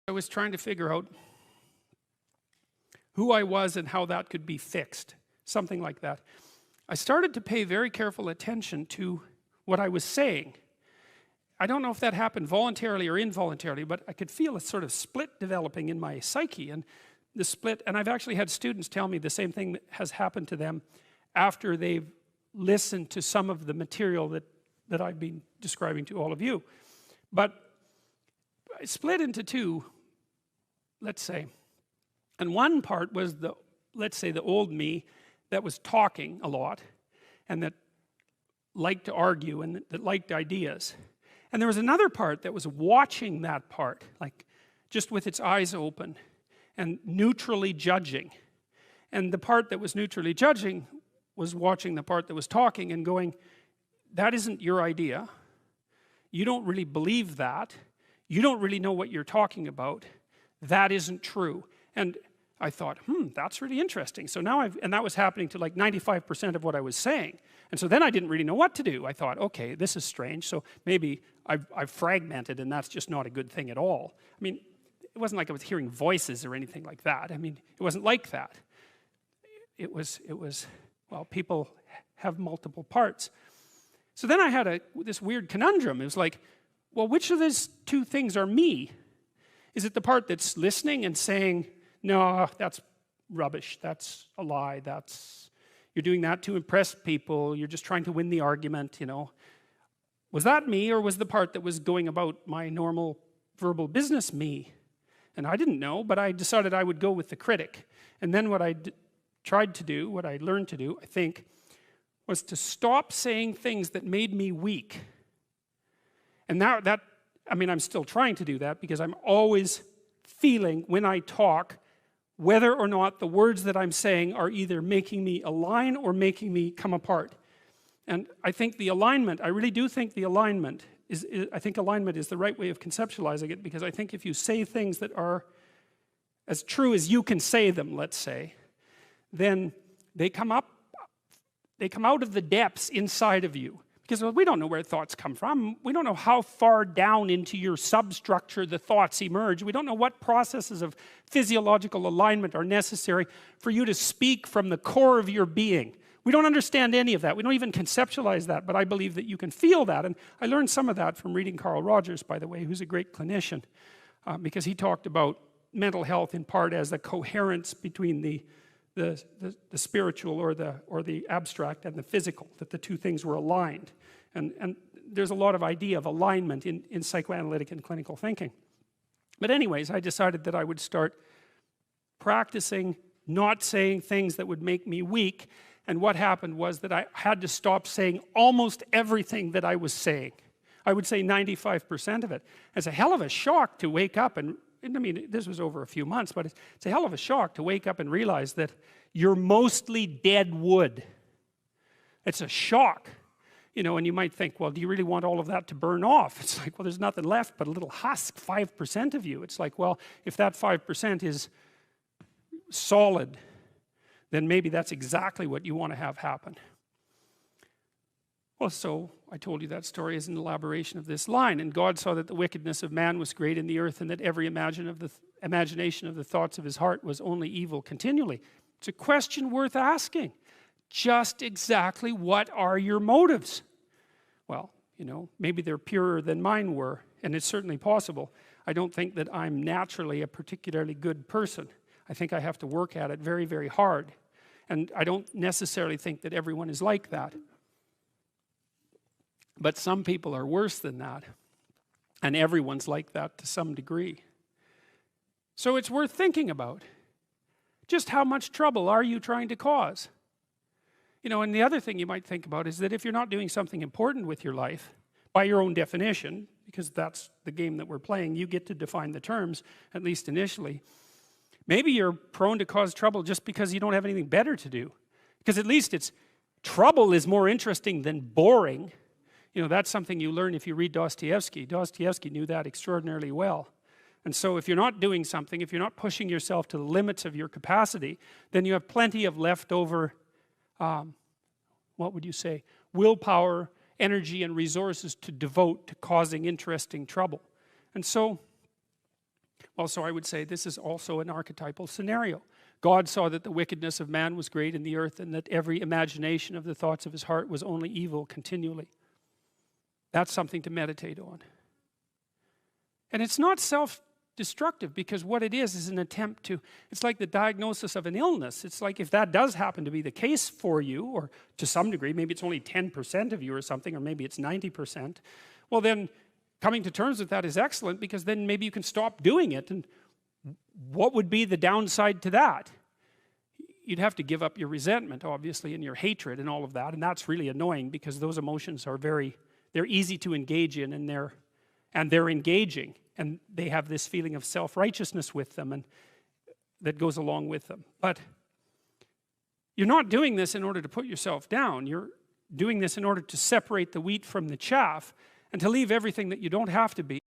I was trying to figure out who I was and how that could be fixed, something like that. I started to pay very careful attention to what I was saying. I don't know if that happened voluntarily or involuntarily, but I could feel a sort of split developing in my psyche, and the split, and I've actually had students tell me the same thing that has happened to them after they've listened to some of the material that I've been describing to all of you. But I split into two, let's say. And one part was let's say the old me that was talking a lot and that liked to argue and that liked ideas. And there was another part that was watching that part, like just with its eyes open and neutrally judging. And the part that was neutrally judging was watching the part that was talking and going, that isn't your idea. You don't really believe that. You don't really know what you're talking about. That isn't true. And I thought, that's really interesting. So now and that was happening to like 95% of what I was saying. And so then I didn't really know what to do. I thought, okay, this is strange. So maybe I've fragmented and that's just not a good thing at all. I mean, it wasn't like I was hearing voices or anything like that. I mean, it wasn't like that. It was, well, people have multiple parts. So then I had this weird conundrum. It was like, well, which of these two things are me? Is it the part that's listening and saying, no, that's rubbish, that's a lie, you're doing that to impress people, you're just trying to win the argument, you know. Was that me, or was the part that was going about my normal verbal business me? And I didn't know, but I decided I would go with the critic. And then what I tried to do, what I learned to do, I think, was to stop saying things that made me weak. And now I mean, I'm still trying to do that because I'm always feeling when I talk whether or not the words that I'm saying are either making me align or making me come apart. And I think the alignment, I really do think the alignment I think alignment is the right way of conceptualizing it, because I think if you say things that are as true as you can say them, let's say, then they come out of the depths inside of you. Because we don't know where thoughts come from. We don't know how far down into your substructure the thoughts emerge. We don't know what processes of physiological alignment are necessary for you to speak from the core of your being. We don't understand any of that. We don't even conceptualize that, but I believe that you can feel that. And I learned some of that from reading Carl Rogers, by the way, who's a great clinician, because he talked about mental health in part as the coherence between the spiritual or the abstract and the physical, that the two things were aligned. And there's a lot of idea of alignment in psychoanalytic and clinical thinking. But anyways, I decided that I would start practicing not saying things that would make me weak. And what happened was that I had to stop saying almost everything that I was saying. I would say 95% of it. It's a hell of a shock to wake up and I mean, this was over a few months, but it's a hell of a shock to wake up and realize that you're mostly dead wood. It's a shock, you know, and you might think, well, do you really want all of that to burn off? It's like, well, there's nothing left but a little husk, 5% of you. It's like, well, if that 5% is solid, then maybe that's exactly what you want to have happen. Well, so I told you that story as an elaboration of this line. And God saw that the wickedness of man was great in the earth, and that every imagination of the thoughts of his heart was only evil continually. It's a question worth asking. Just exactly what are your motives? Well, you know, maybe they're purer than mine were, and it's certainly possible. I don't think that I'm naturally a particularly good person. I think I have to work at it very, very hard. And I don't necessarily think that everyone is like that. But some people are worse than that. And everyone's like that to some degree. So it's worth thinking about. Just how much trouble are you trying to cause? You know, and the other thing you might think about is that if you're not doing something important with your life, by your own definition, because that's the game that we're playing, you get to define the terms, at least initially. Maybe you're prone to cause trouble just because you don't have anything better to do. Because at least trouble is more interesting than boring. You know, that's something you learn if you read Dostoevsky. Dostoevsky knew that extraordinarily well. And so if you're not doing something, if you're not pushing yourself to the limits of your capacity, then you have plenty of leftover, what would you say, willpower, energy, and resources to devote to causing interesting trouble. And so Well, so I would say this is also an archetypal scenario. God saw that the wickedness of man was great in the earth, and that every imagination of the thoughts of his heart was only evil continually. That's something to meditate on. And it's not self-destructive, because what it is an attempt to, it's like the diagnosis of an illness. It's like, if that does happen to be the case for you, or to some degree, maybe it's only 10% of you or something, or maybe it's 90%, well then, coming to terms with that is excellent, because then maybe you can stop doing it. And what would be the downside to that? You'd have to give up your resentment, obviously, and your hatred and all of that, and that's really annoying, because those emotions are they're easy to engage in, and they're engaging, and they have this feeling of self-righteousness with them, and that goes along with them. But you're not doing this in order to put yourself down. You're doing this in order to separate the wheat from the chaff, and to leave everything that you don't have to be